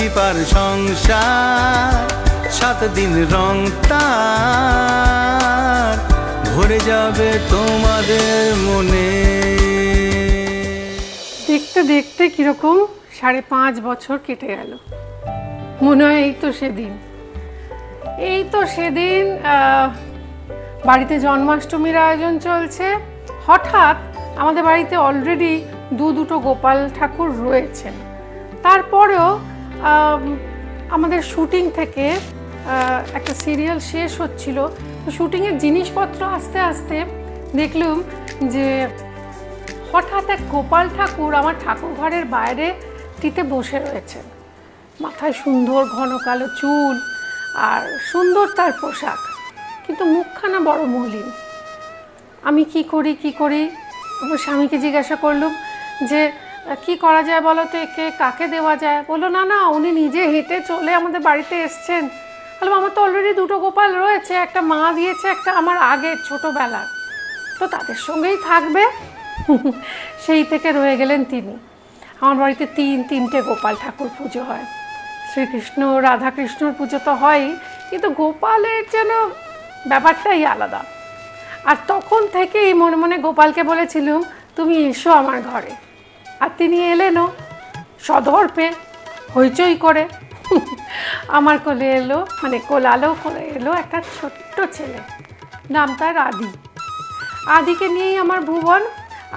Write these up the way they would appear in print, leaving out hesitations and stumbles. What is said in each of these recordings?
দীপার সংসার 7 দিন রং তার ভরে যাবে তোমাদের মনে। দেখতে দেখতে কিরকম 5.5 বছর কেটে গেল। মনে হয় এই তো সেদিন বাড়িতে জন্মাষ্টমীর আয়োজন চলছে। হঠাৎ আমাদের বাড়িতে অলরেডি দুটো গোপাল ঠাকুর রয়েছেন। তারপরেও আমাদের শুটিং থেকে একটা সিরিয়াল শেষ হচ্ছিল, শুটিংয়ের জিনিসপত্র আস্তে আস্তে দেখলাম যে হঠাৎ এক গোপাল ঠাকুর আমার ঠাকুর ঘরের বাইরে টিতে বসে রয়েছেন। মাথায় সুন্দর ঘন কালো চুল আর সুন্দর তার পোশাক, কিন্তু মুখখানা বড় মলিন। আমি কি করি আমার স্বামীকে জিজ্ঞাসা করলাম যে কি করা যায় বলো তো, একে কাকে দেওয়া যায়? বললো না উনি নিজে হেঁটে চলে আমাদের বাড়িতে এসছেন। বললাম আমার তো অলরেডি 2টো গোপাল রয়েছে, একটা মা দিয়েছে, একটা আমার আগের ছোটোবেলার, তো তাদের সঙ্গেই থাকবে। সেই থেকে রয়ে গেলেন তিনি। আমার বাড়িতে 3টে গোপাল ঠাকুর পুজো হয়। শ্রীকৃষ্ণ রাধাকৃষ্ণর পুজো তো হয়ই, কিন্তু গোপালের যেন ব্যাপারটাই আলাদা। আর তখন থেকেই মনে মনে গোপালকে বলেছিলাম তুমি এসো আমার ঘরে, আর তিনি এলেনও সদর্পে হইচই করে। আমার কোলে এলো, মানে কোলালো করে এলো একটা ছোট্ট ছেলে, নাম তার আদিকে নিয়েই আমার ভুবন।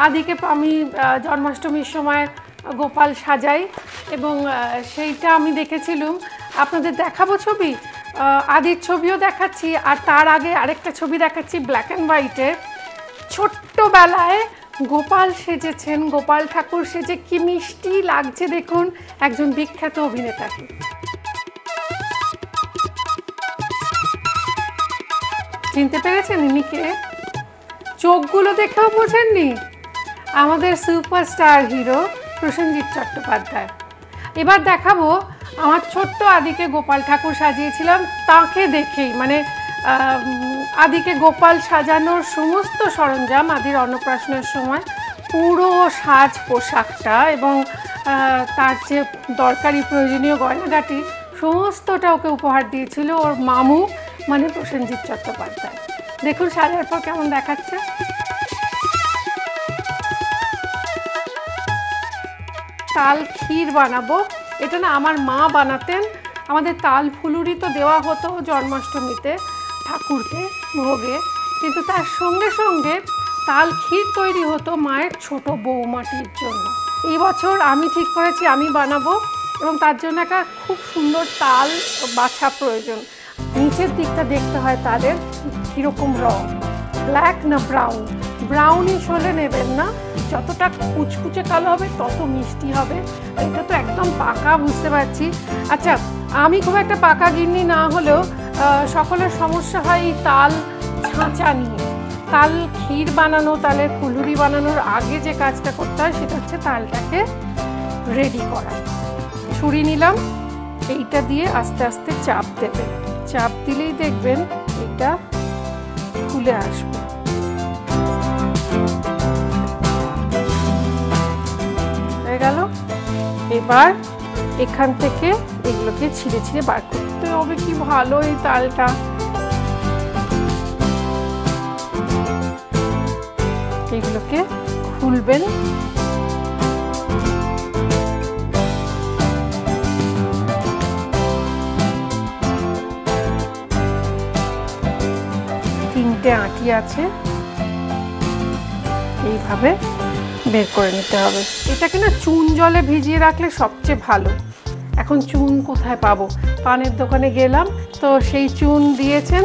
আদিকে আমি জন্মাষ্টমীর সময় গোপাল সাজাই, এবং সেইটা আমি দেখেছিলাম। আপনাদের দেখাবো ছবি, আদির ছবিও দেখাচ্ছি, আর তার আগে আরেকটা ছবি দেখাচ্ছি ব্ল্যাক অ্যান্ড হোয়াইটের। ছোট্টবেলায় গোপাল সেজেছেন, গোপাল ঠাকুর সেজে কি মিষ্টি লাগছে দেখুন একজন বিখ্যাত অভিনেতাকে। চিনতে পেরেছেন ইনিকে? চোখগুলো দেখেও বোঝেননি? আমাদের সুপারস্টার হিরো প্রসেনজিৎ চট্টোপাধ্যায়। এবার দেখাবো আমার ছোট্ট আদিকে গোপাল ঠাকুর সাজিয়েছিলাম তাকে দেখেই, মানে আদিকে গোপাল সাজানোর সমস্ত সরঞ্জাম আদির অন্নপ্রাশনের সময় পুরো সাজ পোশাকটা এবং তার যে দরকারি প্রয়োজনীয় গয়নাগাটি সমস্তটা ওকে উপহার দিয়েছিল ওর মামু, মানে প্রসেনজিৎ চট্টোপাধ্যায়। দেখুন সাজার পর কেমন দেখাচ্ছে। তাল ক্ষীর বানাবো, এটা না আমার মা বানাতেন। আমাদের তাল ফুলুরি তো দেওয়া হতো জন্মাষ্টমীতে ঠাকুরকে ভোগে, কিন্তু তার সঙ্গে সঙ্গে তাল ক্ষীর তৈরি হতো মায়ের ছোট বৌমাটির জন্য। এই বছর আমি ঠিক করেছি আমি বানাবো, এবং তার জন্য একটা খুব সুন্দর তাল বাছা প্রয়োজন। নিচের দিকটা দেখতে হয় তালের কীরকম রং, ব্ল্যাক না ব্রাউন। ব্রাউনিশ হলে নেবেন না, যতটা কুচকুচে কালো হবে তত মিষ্টি হবে। এটা তো একদম পাকা বুঝতে পারছি। আচ্ছা, আমি খুব একটা পাকা গিন্নি না হলেও সকলের সমস্যা হয় এই তাল ছাঁচা নিয়ে। তাল ক্ষীর বানানো, তালের ফুলুরি বানানোর আগে যে কাজটা করতে হয় সেটা হচ্ছে তালটাকে রেডি করা। ছুরি নিলাম, এইটা দিয়ে আস্তে আস্তে চাপ দেবেন, চাপ দিলেই দেখবেন এটা খুলে আসবে। হয়ে গেল। এবার এখান থেকে এগুলোকে ছিঁড়ে ছিঁড়ে বার করতে হবে। কি ভালো এই তালটা। এগুলোকে খুলবেন, তিনটে আঁটি আছে, এইভাবে বের করে নিতে হবে। এটাকে না চুন জলে ভিজিয়ে রাখলে সবচেয়ে ভালো। এখন চুন কোথায় পাবো? পানের দোকানে গেলাম, তো সেই চুন দিয়েছেন।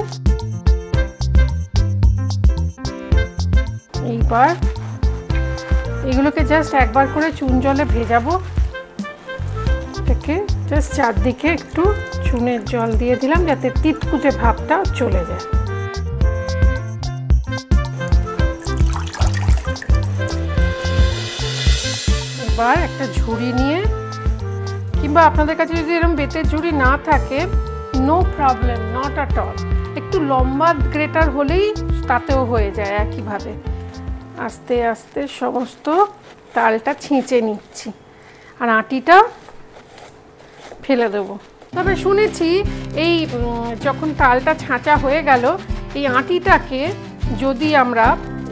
এইবার এগুলোকে জাস্ট একবার করে চুন জলে ভেজাবো। এটাকে জাস্ট চারদিকে একটু চুনের জল দিয়ে দিলাম যাতে তিতকুটে ভাবটা চলে যায়। এবার একটা ঝুড়ি নিয়ে, কিংবা আপনাদের কাছে যদি এরকম বেতের ঝুড়ি না থাকে, no problem, not at all, একটু লম্বা গ্রেটার হলেই তাতেও হয়ে যায়। একইভাবে আস্তে আস্তে সমস্ত তালটা ছেঁচে নিচ্ছি, আর আটিটা ফেলে দেবো। তবে শুনেছি এই যখন তালটা ছাঁচা হয়ে গেল, এই আঁটিটাকে যদি আমরা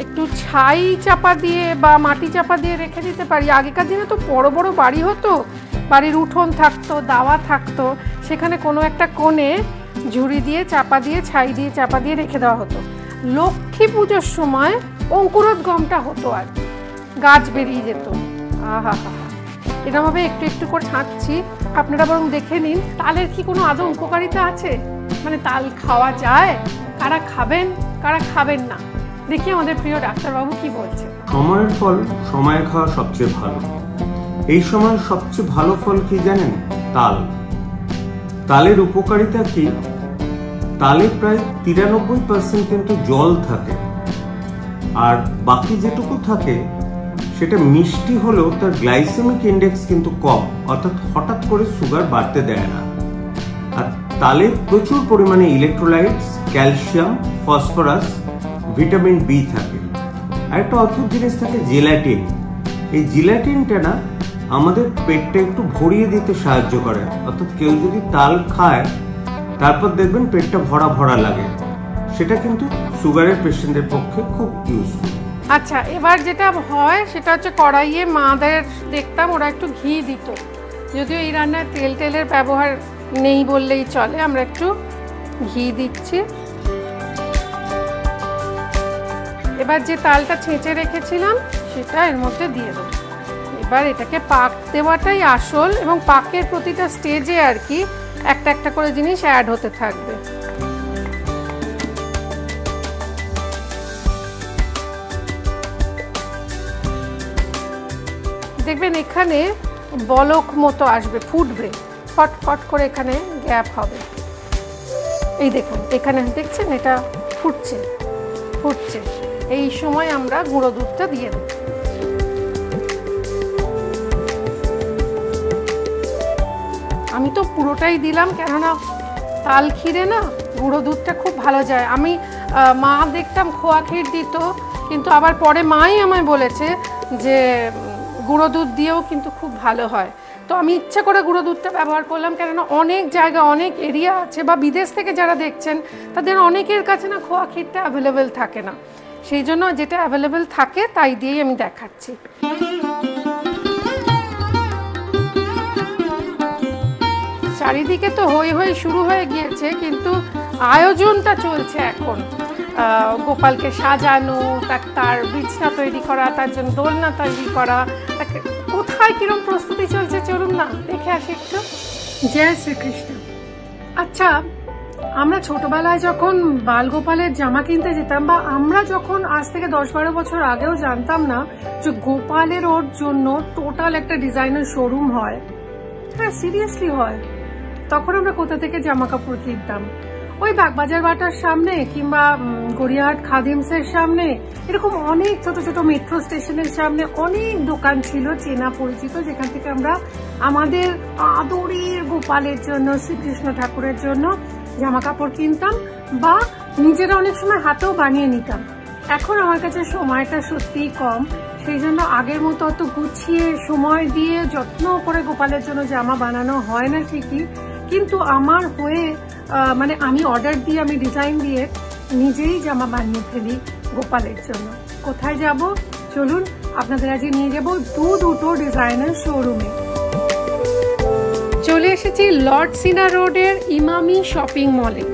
একটু ছাই চাপা দিয়ে বা মাটি চাপা দিয়ে রেখে দিতে পারি। আগেকার দিনে তো বড় বড় বাড়ি হতো, বাড়ির উঠোন থাকতো, দাওয়া থাকতো, সেখানে কোনো একটা কোণে ঝুড়ি দিয়ে চাপা দিয়ে ছাই দিয়ে চাপা দিয়ে রেখে দেওয়া হতো। লক্ষ্মী পুজোর সময় অঙ্কুরোদ্গমটা হতো আর গাছ বেরিয়ে যেত। আহা হা, এরকমভাবে একটু একটু করে ছাঁচছি, আপনারা বরং দেখে নিন তালের কি কোনো আদৌ উপকারিতা আছে, মানে তাল খাওয়া যায়, কারা খাবেন কারা খাবেন না, দেখি আমাদের প্রিয় ডাক্তারবাবু কি বলছে। সময়ের ফল সময়ে খাওয়া সবচেয়ে ভালো। এই সময় সবচেয়ে ভালো ফল কি জানেন? তাল। তালের উপকারিতা কি? তালে প্রায় 93% কিন্তু জল থাকে, আর বাকি যেটুকু থাকে সেটা মিষ্টি হলেও তার গ্লাইসেমিক ইন্ডেক্স কিন্তু কম, অর্থাৎ হঠাৎ করে সুগার বাড়তে দেয় না। আর তালে প্রচুর পরিমাণে electrolytes, calcium, phosphorus, vitamin B থাকে। আর একটা অদ্ভুত জিনিস থাকে জেলাটিন। এই জেলাটিনটা না আমাদের পেটটা একটু ভরিয়ে দিতে সাহায্য করে, অর্থাৎ কেউ যদি তাল খায় তারপর দেখবেন পেটটা ভরা ভরা লাগে, সেটা কিন্তু সুগারের পেশেন্টের পক্ষে খুব ইউজফুল। আচ্ছা, এবার যেটা হয় সেটা হচ্ছে কড়াইয়ে মাদের দেখতাম ওরা একটু ঘি দিত, যদিও এই রান্নায় তেলের ব্যবহার নেই বললেই চলে, আমরা একটু ঘি দিচ্ছি। এবার যে তালটা ছেঁচে রেখেছিলাম সেটা এর মধ্যে দিয়ে দেবো। এবার এটাকে পাক দেওয়াটাই আসল, এবং পাকের প্রতিটা স্টেজে আর কি একটা একটা করে জিনিস অ্যাড হতে থাকবে। দেখবেন এখানে বলক মতো আসবে, ফুটবে, ফট ফট করে এখানে গ্যাপ হবে। এই দেখুন এখানে দেখছেন এটা ফুটছে ফুটছে, এই সময় আমরা গুঁড়ো দুধটা দিয়ে দেব। আমি তো পুরোটাই দিলাম, কেননা তাল ক্ষীরে না গুঁড়ো দুধটা খুব ভালো যায়। আমি মা দেখতাম খোয়া ক্ষীর দিত, কিন্তু আবার পরে মাই আমায় বলেছে যে গুঁড়ো দুধ দিয়েও কিন্তু খুব ভালো হয়। তো আমি ইচ্ছা করে গুঁড়ো দুধটা ব্যবহার করলাম, কেননা অনেক জায়গা অনেক এরিয়া আছে বা বিদেশ থেকে যারা দেখছেন তাদের অনেকের কাছে না খোয়া ক্ষীরটা অ্যাভেলেবেল থাকে না, সেই জন্য যেটা অ্যাভেলেবেল থাকে তাই দিয়েই আমি দেখাচ্ছি। চারিদিকে তো হই হই শুরু হয়ে গিয়েছে, কিন্তু আয়োজনটা চলছে এখন। গোপালকে সাজানো, তার বিছনা তৈরি করা, তার জন্য দোলনা তৈরি করা, তাকে কোথায় কিরম প্রস্তুতি চলছে চলুন না দেখে আসি একটু। জয় শ্রীকৃষ্ণ। আচ্ছা, আমরা ছোটবেলায় যখন বালগোপালের জামা কিনতে যেতাম, বা আমরা যখন আজ থেকে 10-12 বছর আগেও জানতাম না যে গোপালের ওর জন্য টোটাল একটা ডিজাইনার শোরুম হয়, হ্যাঁ সিরিয়াসলি হয়, তখন আমরা কোথা থেকে জামা কাপড় কিনতাম? ওই বাগবাজার বাটার সামনে কিংবা গড়িয়াহাট খাদিমসের সামনে, এরকম অনেক ছোট ছোট মেট্রো স্টেশনের সামনে অনেক দোকান ছিল চেনা পরিচিত, যেখান থেকে আমরা আমাদের আদরের গোপালের জন্য, শ্রীকৃষ্ণ ঠাকুরের জন্য জামা কাপড় কিনতাম, বা নিজেরা অনেক সময় হাতেও বানিয়ে নিতাম। এখন আমার কাছে সময়টা সত্যিই কম, সেই জন্য আগের মতো অত গুছিয়ে সময় দিয়ে যত্ন করে গোপালের জন্য জামা বানানো হয় না ঠিকই, কিন্তু আমার হয়ে মানে আমি অর্ডার দিয়ে, আমি ডিজাইন দিয়ে নিজেই জামা বানিয়ে ফেলি গোপালের জন্য। কোথায় যাব চলুন আপনাদের আজকে নিয়ে যাব দুটো ডিজাইনার শোরুমে। চলে এসেছি লর্ড সিনা রোডের ইমামি শপিং মলে।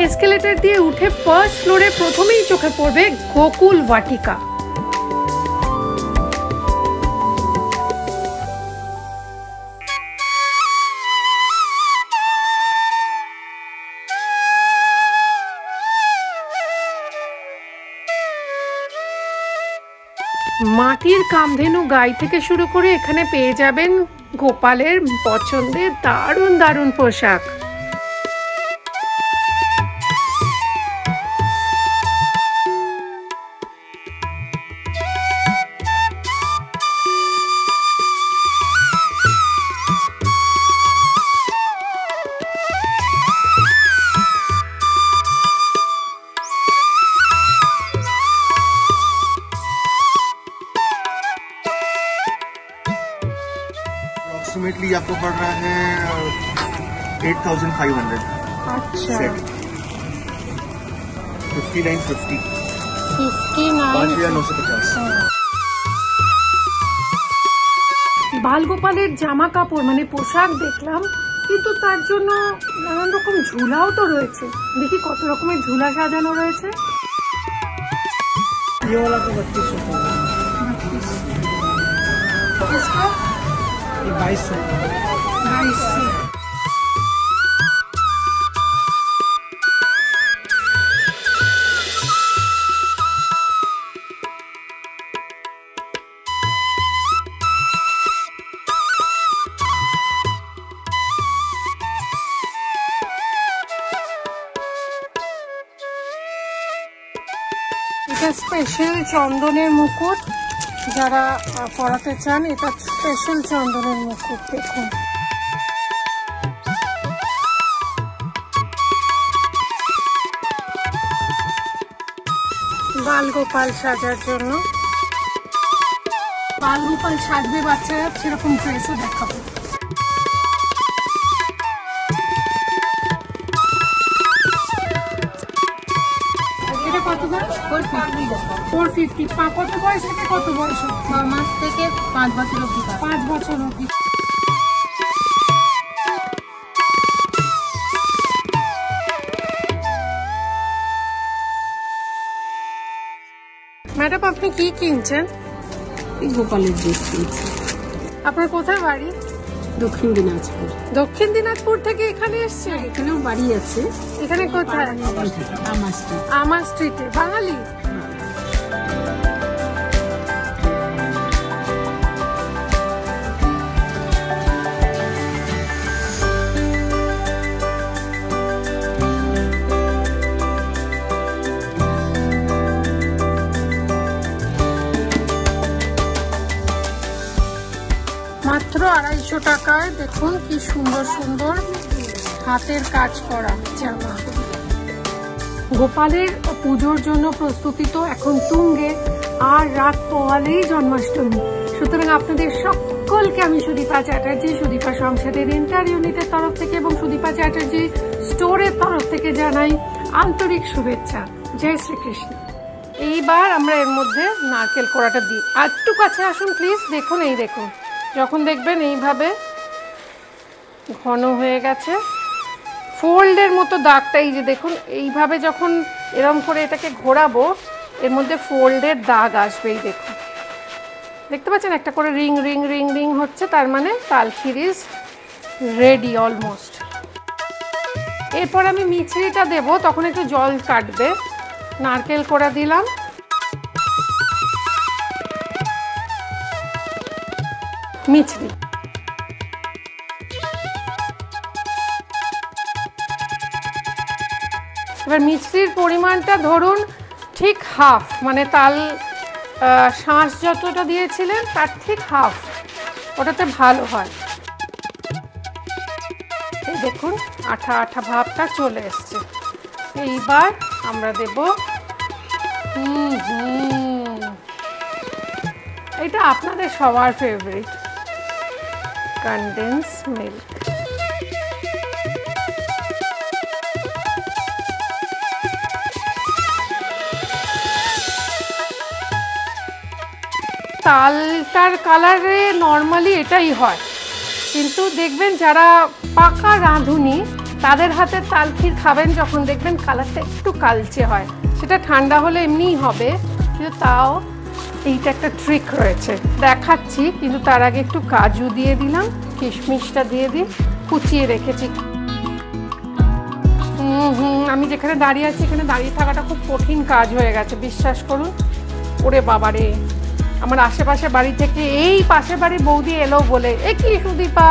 এসকেলেটর দিয়ে উঠে ফার্স্ট ফ্লোরে প্রথমেই চোখে পড়বে গোকুল বাটিকা। মাটির কামধেনু গাই থেকে শুরু করে এখানে পেয়ে যাবেন গোপালের পছন্দের দারুণ দারুণ পোশাক। अप्रोक्सीमेटली आपको पड़ रहा है 8,500। अच्छा 5950 59 বালগোপালের জামা কাপড় মানে পোশাক দেখলাম, কিন্তু তার জন্য নানান রকম ঝুলাও তো রয়েছে। দেখি কত রকমের ঝুলা সাজানো রয়েছে। ये वाला तो 3200 इसका ये 2200 এটা স্পেশাল চন্দনের মুকুট, যারা পরাতে চান এটা স্পেশাল চন্দনের মুকুট। দেখুন বালগোপাল সাজার জন্য, বালগোপাল সাজবে বাচ্চারা সেরকম ড্রেসও দেখাবো। কত বয়স? 450। কত বয়স থেকে কত বয়স? 6 মাস থেকে 5 বছর অবধি। 5 বছর অবধি। ম্যাডাম আপনি কি কিনছেন? এই গোপালের ড্রেস কিনছি। আপনার কোথায় বাড়ি? দক্ষিণ দিনাজপুর। দক্ষিণ দিনাজপুর থেকে এখানে এসেছেন? এখানেও বাড়ি আছে। এখানে কোথায়? আমার স্ট্রিট। আমার স্ট্রিটে। বাঙালি? মাত্র 250 টাকায় দেখুন কি সুন্দর সুন্দর হাতের কাজ করা জামা। গোপালের পুজোর জন্য প্রস্তুতি তো এখন তুঙ্গে, আর রাত পোহালেই জন্মাষ্টমী। সুতরাং আপনাদের সকলকে আমি সুদীপা চ্যাটার্জি, সুদীপা সংসদের ইন্টার ইউনিটের তরফ থেকে এবং সুদীপা চ্যাটার্জি স্টোরের তরফ থেকে জানাই আন্তরিক শুভেচ্ছা। জয় শ্রীকৃষ্ণ। এইবার আমরা এর মধ্যে নারকেল কোড়াটা দিই। আর একটু কাছে আসুন প্লিজ। দেখুন, এই দেখুন, যখন দেখবেন এইভাবে ঘন হয়ে গেছে, ফোল্ডের মতো দাগটা, এই যে দেখুন এইভাবে যখন এরম করে এটাকে ঘোরাবো এর মধ্যে ফোল্ডের দাগ আসবে। এই দেখুন, দেখতে পাচ্ছেন একটা করে রিং রিং রিং রিং হচ্ছে, তার মানে তালখির ইজ রেডি অলমোস্ট। এরপর আমি মিছরিটা দেব, তখন একটু জল কাটবে। নারকেল কোড়া দিলাম, মিছরি, এবার মিছরির পরিমাণটা ধরুন ঠিক হাফ, মানে তাল শাঁস যতটা দিয়েছিলেন তার ঠিক হাফ, ওটাতে ভালো হয়। এই দেখুন আঠা আঠা ভাবটা চলে এসছে। এইবার আমরা দেব এটা আপনাদের সবার ফেভারিট কনডেন্স মিল্ক। তালটার কালারে নর্মালি এটাই হয়, কিন্তু দেখবেন যারা পাকা রাঁধুনি তাদের হাতে তালখির খাবেন যখন দেখবেন কালারটা একটু কালচে হয়। সেটা ঠান্ডা হলে এমনিই হবে, কিন্তু তাও এইটা একটা ট্রিক রয়েছে, দেখাচ্ছি। কিন্তু তার আগে একটু কাজু দিয়ে দিলাম, কিশমিশটা দিয়ে দিই, কুচিয়ে রেখেছি। আমি যেখানে দাঁড়িয়ে আছি এখানে দাঁড়িয়ে থাকাটা খুব কঠিন কাজ হয়ে গেছে, বিশ্বাস করুন। ওরে বাবারে, আমার আশেপাশে বাড়ি থেকে এই পাশের বাড়ির বৌদি এলো বলে, এ কি সুদীপা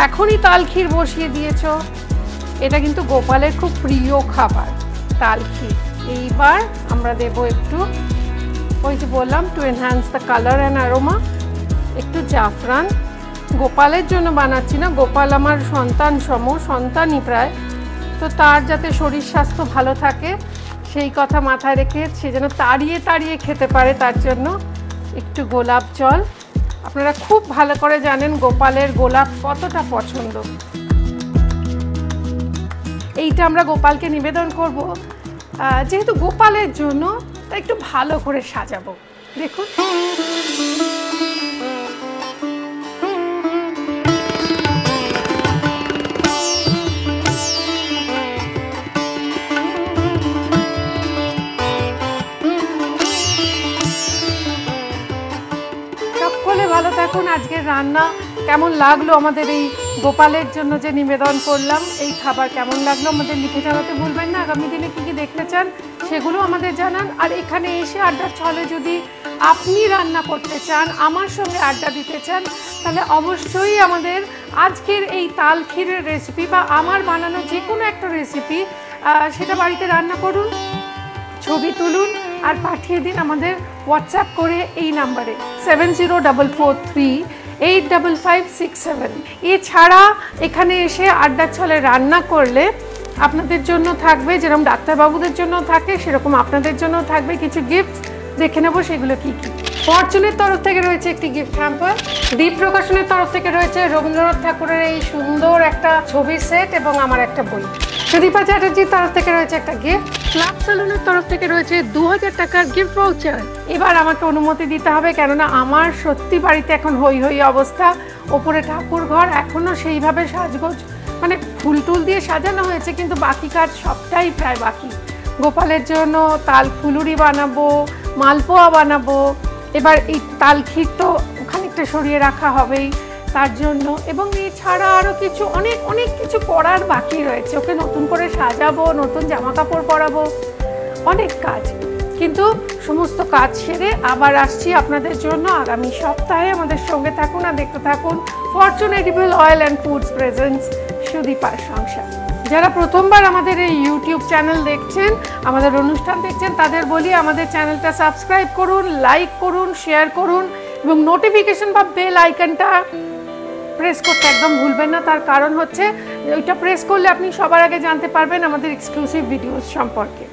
এখনই তালখির বসিয়ে দিয়েছ। এটা কিন্তু গোপালের খুব প্রিয় খাবার তালখির। এইবার আমরা দেব একটু, ওই যে বললাম, to enhance the colour and aroma, একটু জাফরান। গোপালের জন্য বানাচ্ছি না, গোপাল আমার সন্তান সম, সন্তানই প্রায়, তো তার যাতে শরীর স্বাস্থ্য ভালো থাকে সেই কথা মাথায় রেখে সে যেন তাড়িয়ে তাড়িয়ে খেতে পারে, তার জন্য একটু গোলাপ জল আপনারা খুব ভালো করে জানেন গোপালের গোলাপ কতটা পছন্দ। এইটা আমরা গোপালকে নিবেদন করব, যেহেতু গোপালের জন্য তা একটু ভালো করে সাজাবো। দেখুন সকলে ভালো থাকুন। আজকের রান্না কেমন লাগলো, আমাদের এই গোপালের জন্য যে নিবেদন করলাম এই খাবার কেমন লাগলো আমাদের লিখে জানাতে ভুলবেন না। আগামী দিনে কী কী দেখতে চান সেগুলো আমাদের জানান। আর এখানে এসে আড্ডার ছলে যদি আপনি রান্না করতে চান, আমার সঙ্গে আড্ডা দিতে চান, তাহলে অবশ্যই আমাদের আজকের এই তাল ক্ষীরের রেসিপি বা আমার বানানো যে কোনো একটা রেসিপি সেটা বাড়িতে রান্না করুন, ছবি তুলুন আর পাঠিয়ে দিন আমাদের হোয়াটসঅ্যাপ করে এই নাম্বারে 7044385567। এছাড়া এখানে এসে আড্ডার ছলে রান্না করলে আপনাদের জন্য থাকবে, যেরকম ডাক্তারবাবুদের জন্য থাকে সেরকম আপনাদের জন্য থাকবে কিছু গিফট। দেখে নেব সেগুলো কী কী। ফরচুনের তরফ থেকে রয়েছে একটি গিফট হ্যাম্পার, দ্বীপ প্রকাশনের তরফ থেকে রয়েছে রবীন্দ্রনাথ ঠাকুরের এই সুন্দর একটা ছবি সেট এবং আমার একটা বই। সুদীপা চ্যাটার্জির তরফ থেকে রয়েছে একটা গিফট, ক্লাব সেলুনের তরফ থেকে রয়েছে 2000 টাকার গিফট ভাউচার। এবার আমাকে অনুমতি দিতে হবে, কেননা আমার সত্যি বাড়িতে এখন হই হই অবস্থা। ওপরে ঠাকুর ঘর এখনও সেইভাবে সাজগোজ মানে ফুল টুল দিয়ে সাজানো হয়েছে, কিন্তু বাকি কাজ সবটাই প্রায় বাকি। গোপালের জন্য তাল ফুলুরি বানাবো, মালপোয়া বানাবো, এবার এই তাল ক্ষীর তো খানিকটা সরিয়ে রাখা হবেই তার জন্য, এবং এছাড়া আরও কিছু অনেক অনেক কিছু করার বাকি রয়েছে। ওকে নতুন করে সাজাবো, নতুন জামা কাপড় পরাবো, অনেক কাজ। কিন্তু সমস্ত কাজ সেরে আবার আসছি আপনাদের জন্য আগামী সপ্তাহে। আমাদের সঙ্গে থাকুন আর দেখতে থাকুন Fortune edible oil and foods presents সুদীপার সংসার। যারা প্রথমবার আমাদের এই ইউটিউব চ্যানেল দেখছেন, আমাদের অনুষ্ঠান দেখছেন, তাদের বলি আমাদের চ্যানেলটা সাবস্ক্রাইব করুন, লাইক করুন, শেয়ার করুন এবং নোটিফিকেশন বা বেল আইকনটা প্রেস করতে একদম ভুলবেন না। তার কারণ হচ্ছে ওইটা প্রেস করলে আপনি সবার আগে জানতে পারবেন আমাদের এক্সক্লুসিভ ভিডিওস সম্পর্কে।